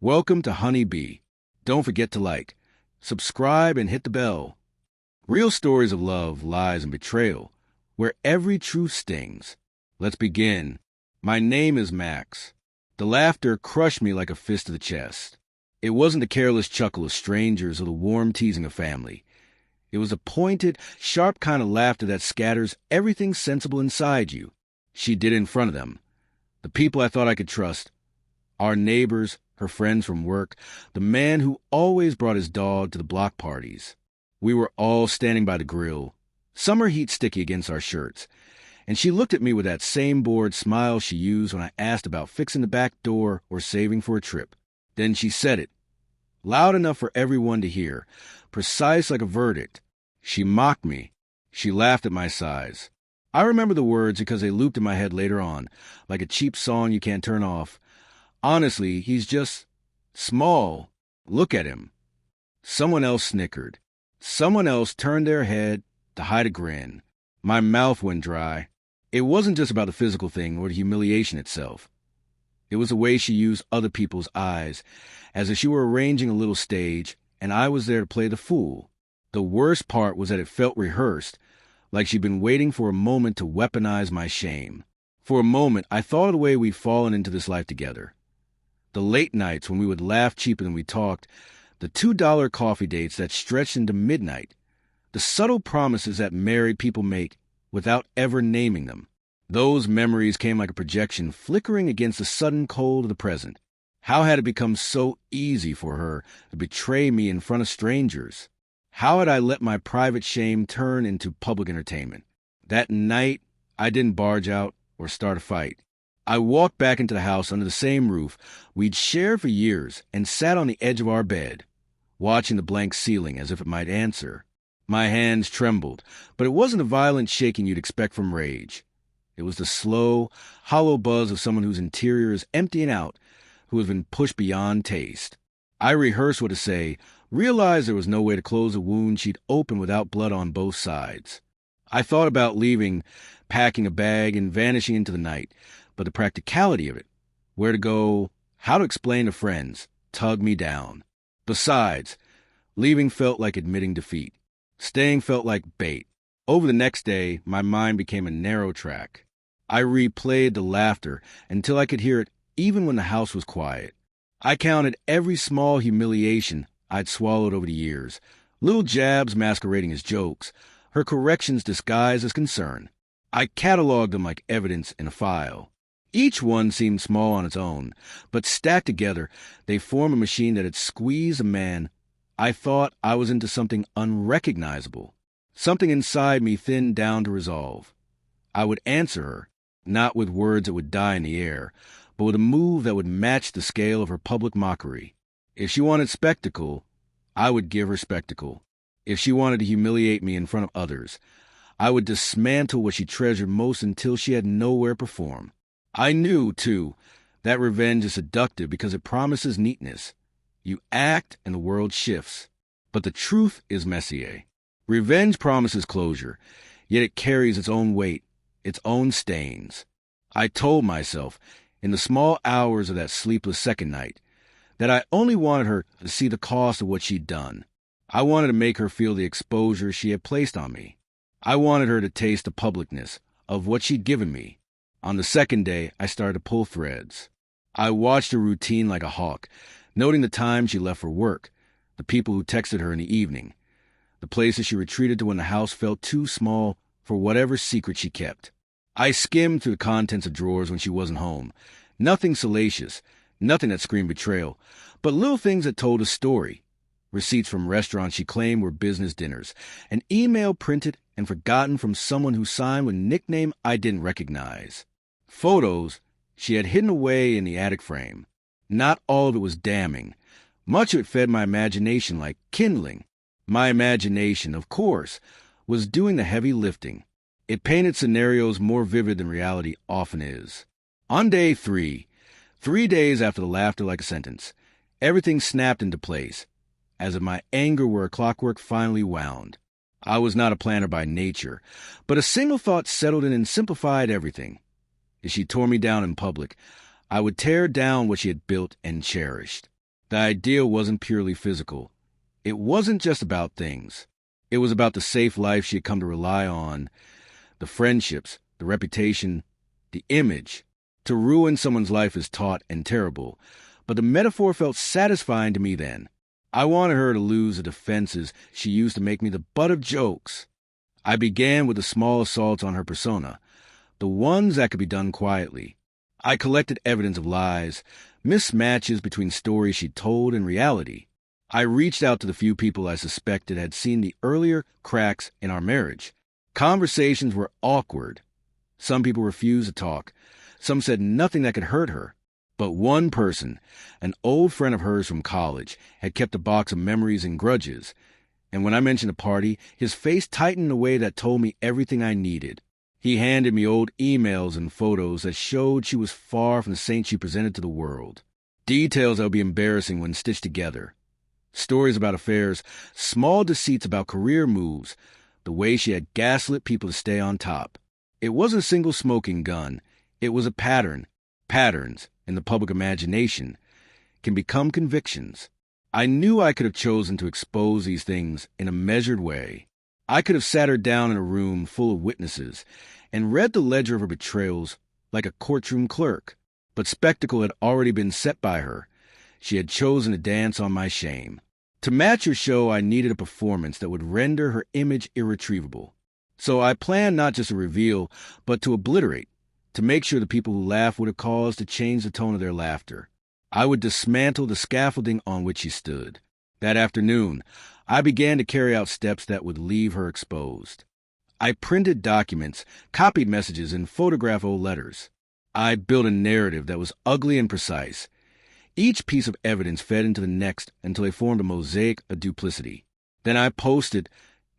Welcome to Honey Bee. Don't forget to like, subscribe, and hit the bell. Real stories of love, lies, and betrayal, where every truth stings. Let's begin. My name is Max. The laughter crushed me like a fist to the chest. It wasn't the careless chuckle of strangers or the warm teasing of family. It was a pointed, sharp kind of laughter that scatters everything sensible inside you. She did it in front of them. The people I thought I could trust. Our neighbors, her friends from work, the man who always brought his dog to the block parties. We were all standing by the grill, summer heat sticky against our shirts, and she looked at me with that same bored smile she used when I asked about fixing the back door or saving for a trip. Then she said it, loud enough for everyone to hear, precise like a verdict. She mocked me. She laughed at my size. I remember the words because they looped in my head later on, like a cheap song you can't turn off. Honestly, he's just small. Look at him. Someone else snickered. Someone else turned their head to hide a grin. My mouth went dry. It wasn't just about the physical thing or the humiliation itself. It was the way she used other people's eyes, as if she were arranging a little stage, and I was there to play the fool. The worst part was that it felt rehearsed, like she'd been waiting for a moment to weaponize my shame. For a moment, I thought of the way we'd fallen into this life together. The late nights when we would laugh cheaper than we talked, the $2 coffee dates that stretched into midnight, the subtle promises that married people make without ever naming them. Those memories came like a projection flickering against the sudden cold of the present. How had it become so easy for her to betray me in front of strangers? How had I let my private shame turn into public entertainment? That night, I didn't barge out or start a fight. I walked back into the house under the same roof we'd shared for years and sat on the edge of our bed, watching the blank ceiling as if it might answer. My hands trembled, but it wasn't the violent shaking you'd expect from rage. It was the slow, hollow buzz of someone whose interior is emptying out, who has been pushed beyond taste. I rehearsed what to say, realized there was no way to close a wound she'd opened without blood on both sides. I thought about leaving, packing a bag, and vanishing into the night, but the practicality of it, where to go, how to explain to friends, tugged me down. Besides, leaving felt like admitting defeat. Staying felt like bait. Over the next day, my mind became a narrow track. I replayed the laughter until I could hear it even when the house was quiet. I counted every small humiliation I'd swallowed over the years, little jabs masquerading as jokes, her corrections disguised as concern. I cataloged them like evidence in a file. Each one seemed small on its own, but stacked together, they formed a machine that had squeezed a man. I thought I was into something unrecognizable, something inside me thinned down to resolve. I would answer her, not with words that would die in the air, but with a move that would match the scale of her public mockery. If she wanted spectacle, I would give her spectacle. If she wanted to humiliate me in front of others, I would dismantle what she treasured most until she had nowhere to perform. I knew, too, that revenge is seductive because it promises neatness. You act and the world shifts. But the truth is messier. Revenge promises closure, yet it carries its own weight, its own stains. I told myself, in the small hours of that sleepless second night, that I only wanted her to see the cost of what she'd done. I wanted to make her feel the exposure she had placed on me. I wanted her to taste the publicness of what she'd given me. On the second day, I started to pull threads. I watched her routine like a hawk, noting the time she left for work, the people who texted her in the evening, the places she retreated to when the house felt too small for whatever secret she kept. I skimmed through the contents of drawers when she wasn't home. Nothing salacious, nothing that screamed betrayal, but little things that told a story. Receipts from restaurants she claimed were business dinners, an email printed and forgotten from someone who signed with a nickname I didn't recognize. Photos she had hidden away in the attic frame. Not all of it was damning. Much of it fed my imagination like kindling. My imagination, of course, was doing the heavy lifting. It painted scenarios more vivid than reality often is. On day 3 days after the laughter like a sentence, everything snapped into place, as if my anger were a clockwork finally wound. I was not a planner by nature, but a single thought settled in and simplified everything. If she tore me down in public, I would tear down what she had built and cherished. The idea wasn't purely physical. It wasn't just about things. It was about the safe life she had come to rely on, the friendships, the reputation, the image. To ruin someone's life is taut and terrible, but the metaphor felt satisfying to me then. I wanted her to lose the defenses she used to make me the butt of jokes. I began with the small assaults on her persona, the ones that could be done quietly. I collected evidence of lies, mismatches between stories she'd told and reality. I reached out to the few people I suspected had seen the earlier cracks in our marriage. Conversations were awkward. Some people refused to talk. Some said nothing that could hurt her. But one person, an old friend of hers from college, had kept a box of memories and grudges. And when I mentioned a party, his face tightened in a way that told me everything I needed. He handed me old emails and photos that showed she was far from the saint she presented to the world. Details that would be embarrassing when stitched together. Stories about affairs, small deceits about career moves, the way she had gaslit people to stay on top. It wasn't a single smoking gun. It was a pattern. Patterns, in the public imagination, can become convictions. I knew I could have chosen to expose these things in a measured way. I could have sat her down in a room full of witnesses and read the ledger of her betrayals like a courtroom clerk. But spectacle had already been set by her. She had chosen to dance on my shame. To match her show, I needed a performance that would render her image irretrievable. So I planned not just to reveal, but to obliterate, to make sure the people who laughed would have cause to change the tone of their laughter. I would dismantle the scaffolding on which she stood. That afternoon, I began to carry out steps that would leave her exposed. I printed documents, copied messages, and photographed old letters. I built a narrative that was ugly and precise. Each piece of evidence fed into the next until they formed a mosaic of duplicity. Then I posted,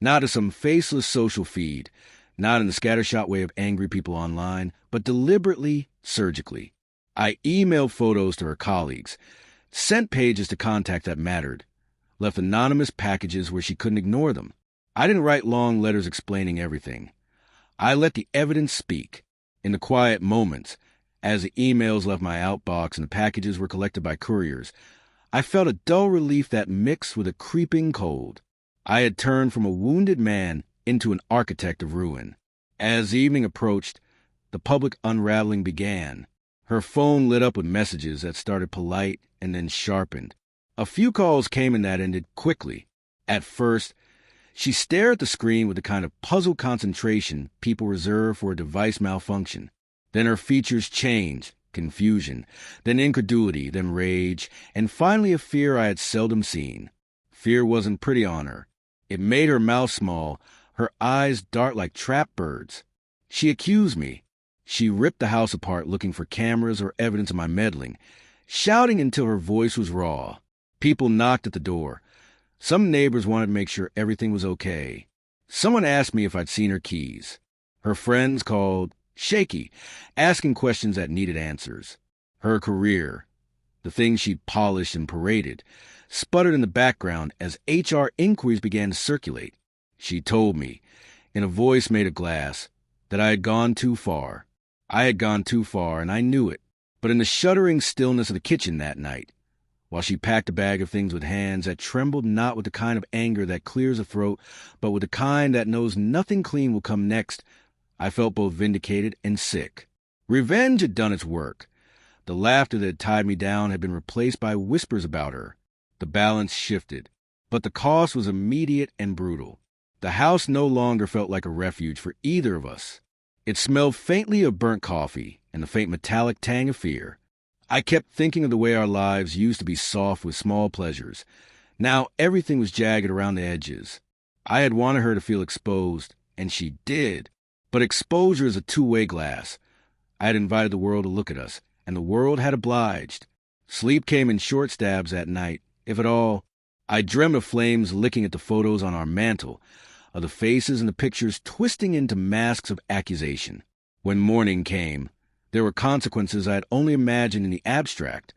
not to some faceless social feed, not in the scattershot way of angry people online, but deliberately, surgically. I emailed photos to her colleagues, sent pages to contacts that mattered, left anonymous packages where she couldn't ignore them. I didn't write long letters explaining everything. I let the evidence speak. In the quiet moments, as the emails left my outbox and the packages were collected by couriers, I felt a dull relief that mixed with a creeping cold. I had turned from a wounded man into an architect of ruin. As evening approached, the public unraveling began. Her phone lit up with messages that started polite and then sharpened. A few calls came in that ended quickly. At first, she stared at the screen with the kind of puzzled concentration people reserve for a device malfunction. Then her features changed, confusion, then incredulity, then rage, and finally a fear I had seldom seen. Fear wasn't pretty on her. It made her mouth small, her eyes dart like trapped birds. She accused me. She ripped the house apart looking for cameras or evidence of my meddling, shouting until her voice was raw. People knocked at the door. Some neighbors wanted to make sure everything was okay. Someone asked me if I'd seen her keys. Her friends called, shaky, asking questions that needed answers. Her career, the things she'd polished and paraded, sputtered in the background as HR inquiries began to circulate. She told me, in a voice made of glass, that I had gone too far. I had gone too far, and I knew it. But in the shuddering stillness of the kitchen that night, while she packed a bag of things with hands that trembled not with the kind of anger that clears a throat, but with the kind that knows nothing clean will come next, I felt both vindicated and sick. Revenge had done its work. The laughter that had tied me down had been replaced by whispers about her. The balance shifted, but the cost was immediate and brutal. The house no longer felt like a refuge for either of us. It smelled faintly of burnt coffee and the faint metallic tang of fear. I kept thinking of the way our lives used to be soft with small pleasures. Now everything was jagged around the edges. I had wanted her to feel exposed, and she did. But exposure is a two-way glass. I had invited the world to look at us, and the world had obliged. Sleep came in short stabs that night, if at all. I dreamt of flames licking at the photos on our mantel, of the faces and the pictures twisting into masks of accusation. When morning came, there were consequences I had only imagined in the abstract.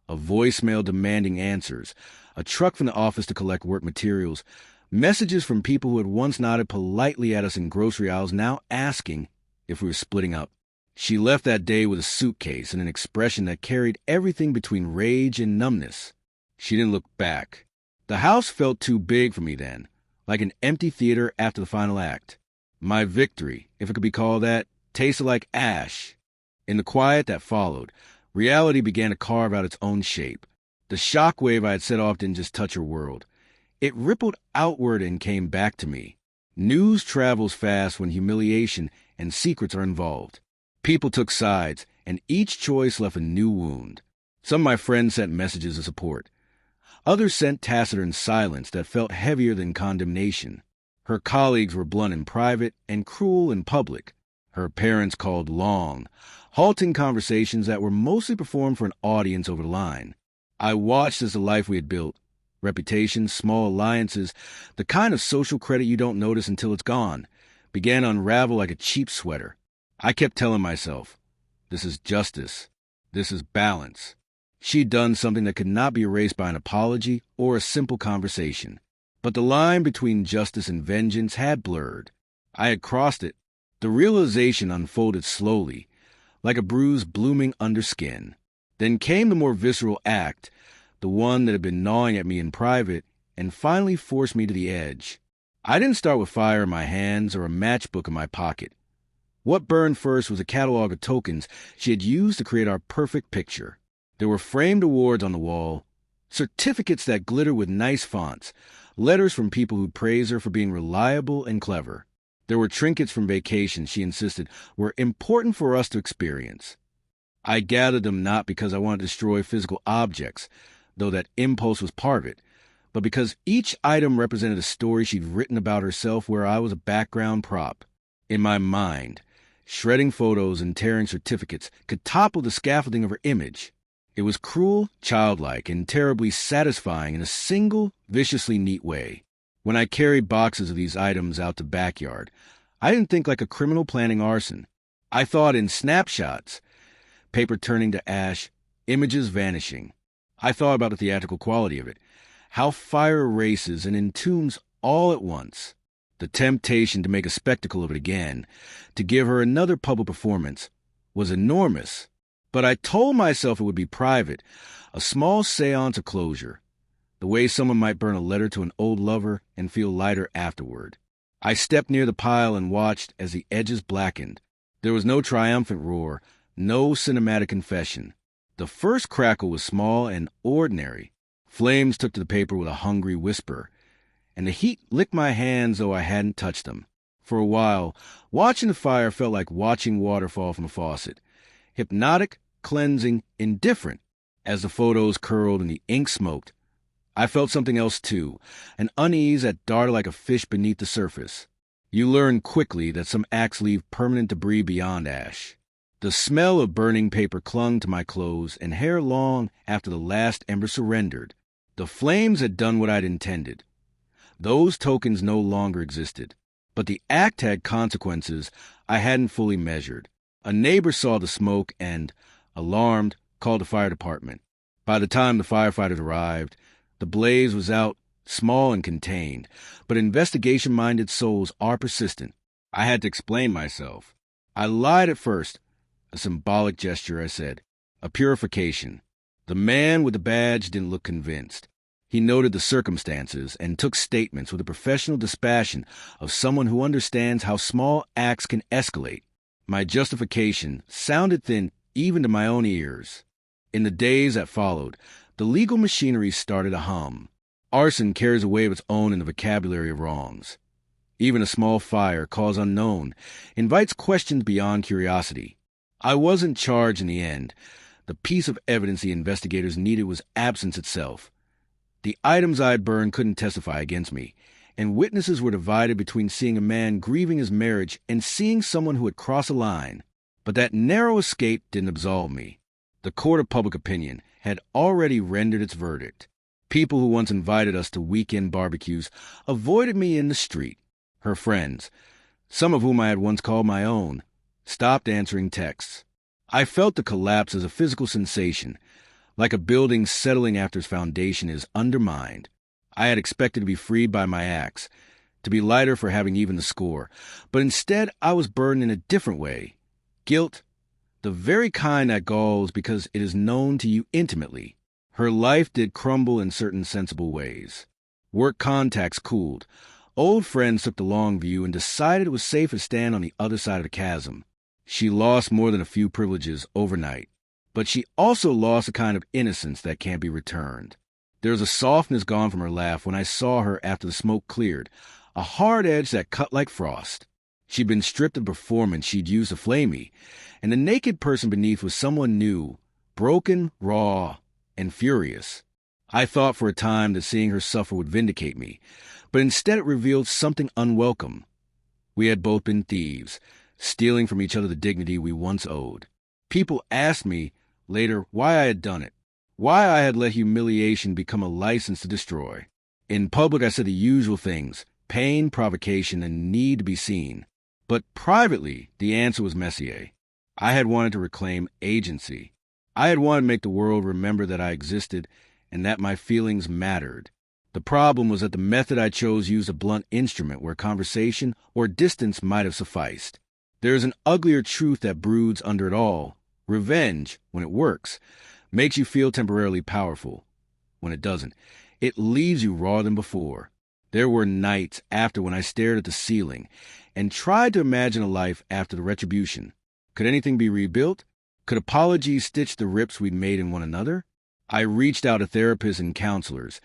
A voicemail demanding answers, a truck from the office to collect work materials, messages from people who had once nodded politely at us in grocery aisles now asking if we were splitting up. She left that day with a suitcase and an expression that carried everything between rage and numbness. She didn't look back. The house felt too big for me then, like an empty theater after the final act. My victory, if it could be called that, tasted like ash. In the quiet that followed, reality began to carve out its own shape. The shockwave I had set off didn't just touch her world. It rippled outward and came back to me. News travels fast when humiliation and secrets are involved. People took sides, and each choice left a new wound. Some of my friends sent messages of support. Others sent taciturn silence that felt heavier than condemnation. Her colleagues were blunt in private and cruel in public. Her parents called long, halting conversations that were mostly performed for an audience over the line. I watched as the life we had built, reputation, small alliances, the kind of social credit you don't notice until it's gone, began to unravel like a cheap sweater. I kept telling myself, this is justice. This is balance. She'd done something that could not be erased by an apology or a simple conversation. But the line between justice and vengeance had blurred. I had crossed it. The realization unfolded slowly, like a bruise blooming under skin. Then came the more visceral act, the one that had been gnawing at me in private and finally forced me to the edge. I didn't start with fire in my hands or a matchbook in my pocket. What burned first was a catalog of tokens she had used to create our perfect picture. There were framed awards on the wall, certificates that glittered with nice fonts, letters from people who praised her for being reliable and clever. There were trinkets from vacations she insisted were important for us to experience. I gathered them not because I wanted to destroy physical objects, though that impulse was part of it, but because each item represented a story she'd written about herself where I was a background prop. In my mind, shredding photos and tearing certificates could topple the scaffolding of her image. It was cruel, childlike, and terribly satisfying in a single, viciously neat way. When I carried boxes of these items out the backyard, I didn't think like a criminal planning arson. I thought in snapshots, paper turning to ash, images vanishing. I thought about the theatrical quality of it, how fire erases and entombs all at once. The temptation to make a spectacle of it again, to give her another public performance, was enormous. But I told myself it would be private, a small séance of closure, the way someone might burn a letter to an old lover and feel lighter afterward. I stepped near the pile and watched as the edges blackened. There was no triumphant roar, no cinematic confession. The first crackle was small and ordinary. Flames took to the paper with a hungry whisper, and the heat licked my hands though I hadn't touched them. For a while, watching the fire felt like watching water fall from a faucet. Hypnotic, cleansing, indifferent. As the photos curled and the ink smoked, I felt something else too, an unease that darted like a fish beneath the surface. You learn quickly that some acts leave permanent debris beyond ash. The smell of burning paper clung to my clothes and hair long after the last ember surrendered. The flames had done what I'd intended. Those tokens no longer existed. But the act had consequences I hadn't fully measured. A neighbor saw the smoke and, alarmed, called the fire department. By the time the firefighters arrived, the blaze was out, small and contained, but investigation-minded souls are persistent. I had to explain myself. I lied at first. A symbolic gesture, I said. A purification. The man with the badge didn't look convinced. He noted the circumstances and took statements with the professional dispassion of someone who understands how small acts can escalate. My justification sounded thin even to my own ears. In the days that followed, the legal machinery started to hum. Arson carries a way of its own in the vocabulary of wrongs. Even a small fire, cause unknown, invites questions beyond curiosity. I wasn't charged in the end. The piece of evidence the investigators needed was absence itself. The items I had burned couldn't testify against me, and witnesses were divided between seeing a man grieving his marriage and seeing someone who had crossed a line. But that narrow escape didn't absolve me. The court of public opinion had already rendered its verdict. People who once invited us to weekend barbecues avoided me in the street. Her friends, some of whom I had once called my own, stopped answering texts. I felt the collapse as a physical sensation, like a building settling after its foundation is undermined. I had expected to be freed by my axe, to be lighter for having even the score, but instead I was burdened in a different way. Guilt, the very kind that galls because it is known to you intimately. Her life did crumble in certain sensible ways. Work contacts cooled. Old friends took the long view and decided it was safe to stand on the other side of the chasm. She lost more than a few privileges overnight, but she also lost a kind of innocence that can't be returned. There was a softness gone from her laugh when I saw her after the smoke cleared, a hard edge that cut like frost. She'd been stripped of the performance she'd used to flame me, and the naked person beneath was someone new, broken, raw, and furious. I thought for a time that seeing her suffer would vindicate me, but instead it revealed something unwelcome. We had both been thieves, stealing from each other the dignity we once owed. People asked me later why I had done it, why I had let humiliation become a license to destroy. In public I said the usual things, pain, provocation, and need to be seen. But privately, the answer was Messier. I had wanted to reclaim agency. I had wanted to make the world remember that I existed and that my feelings mattered. The problem was that the method I chose used a blunt instrument where conversation or distance might have sufficed. There is an uglier truth that broods under it all. Revenge, when it works, makes you feel temporarily powerful. When it doesn't, it leaves you rawer than before. There were nights after when I stared at the ceiling and tried to imagine a life after the retribution. Could anything be rebuilt? Could apologies stitch the rips we'd made in one another? I reached out to therapists and counselors,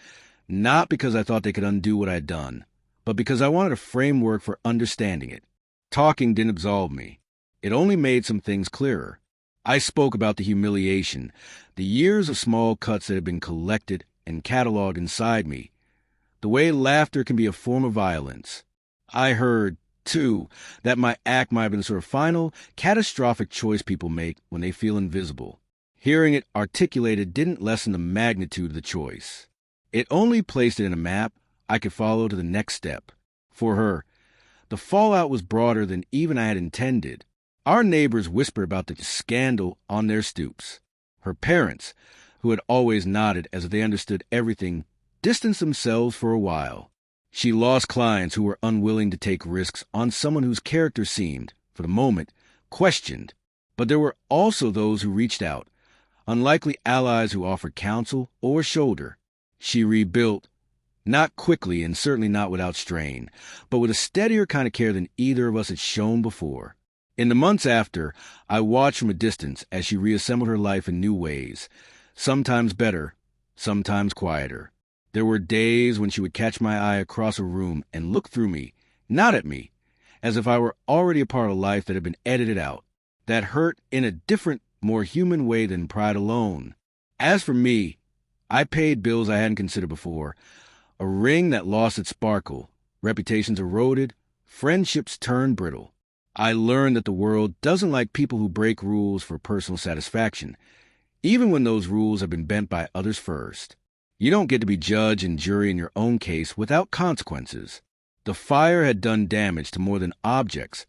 not because I thought they could undo what I had done, but because I wanted a framework for understanding it. Talking didn't absolve me. It only made some things clearer. I spoke about the humiliation, the years of small cuts that had been collected and cataloged inside me, the way laughter can be a form of violence. I heard, too, that my act might have been the sort of final, catastrophic choice people make when they feel invisible. Hearing it articulated didn't lessen the magnitude of the choice. It only placed it in a map I could follow to the next step. For her, the fallout was broader than even I had intended. Our neighbors whispered about the scandal on their stoops. Her parents, who had always nodded as if they understood everything, distanced themselves for a while. She lost clients who were unwilling to take risks on someone whose character seemed, for the moment, questioned. But there were also those who reached out, unlikely allies who offered counsel or shoulder. She rebuilt, not quickly and certainly not without strain, but with a steadier kind of care than either of us had shown before. In the months after, I watched from a distance as she reassembled her life in new ways, sometimes better, sometimes quieter. There were days when she would catch my eye across a room and look through me, not at me, as if I were already a part of life that had been edited out, that hurt in a different, more human way than pride alone. As for me, I paid bills I hadn't considered before, a ring that lost its sparkle, reputations eroded, friendships turned brittle. I learned that the world doesn't like people who break rules for personal satisfaction, even when those rules have been bent by others first. You don't get to be judge and jury in your own case without consequences. The fire had done damage to more than objects.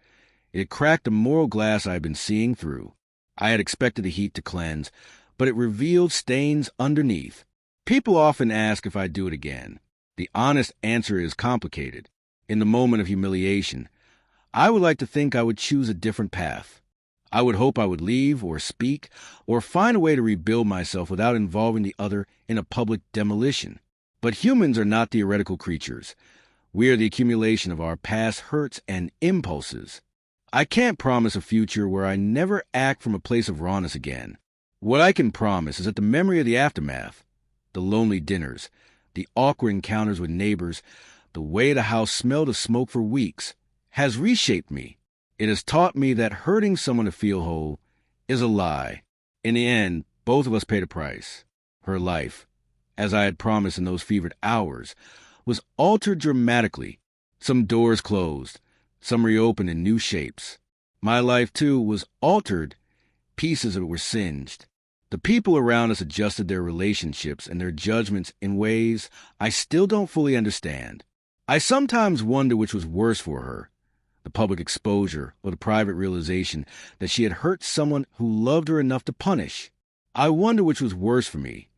It had cracked the moral glass I had been seeing through. I had expected the heat to cleanse, but it revealed stains underneath. People often ask if I'd do it again. The honest answer is complicated. In the moment of humiliation, I would like to think I would choose a different path. I would hope I would leave or speak or find a way to rebuild myself without involving the other in a public demolition. But humans are not theoretical creatures. We are the accumulation of our past hurts and impulses. I can't promise a future where I never act from a place of rawness again. What I can promise is that the memory of the aftermath, the lonely dinners, the awkward encounters with neighbors, the way the house smelled of smoke for weeks, has reshaped me. It has taught me that hurting someone to feel whole is a lie. In the end, both of us paid a price. Her life, as I had promised in those fevered hours, was altered dramatically. Some doors closed, some reopened in new shapes. My life, too, was altered. Pieces of it were singed. The people around us adjusted their relationships and their judgments in ways I still don't fully understand. I sometimes wonder which was worse for her, the public exposure or the private realization that she had hurt someone who loved her enough to punish. I wonder which was worse for me,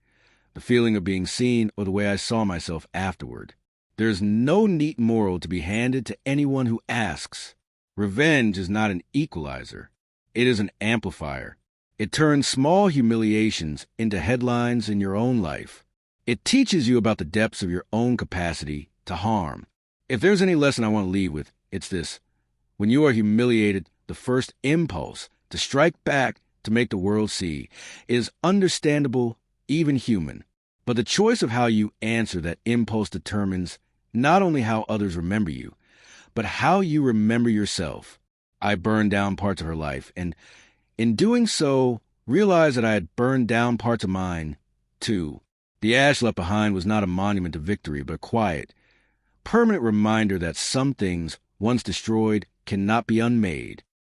the feeling of being seen or the way I saw myself afterward. There's no neat moral to be handed to anyone who asks. Revenge is not an equalizer. It is an amplifier. It turns small humiliations into headlines in your own life. It teaches you about the depths of your own capacity to harm. If there's any lesson I want to leave with, it's this. When you are humiliated, the first impulse to strike back to make the world see is understandable, even human. But the choice of how you answer that impulse determines not only how others remember you, but how you remember yourself. I burned down parts of her life, and in doing so, realized that I had burned down parts of mine, too. The ash left behind was not a monument to victory, but a quiet, permanent reminder that some things, once destroyed, cannot be unmade.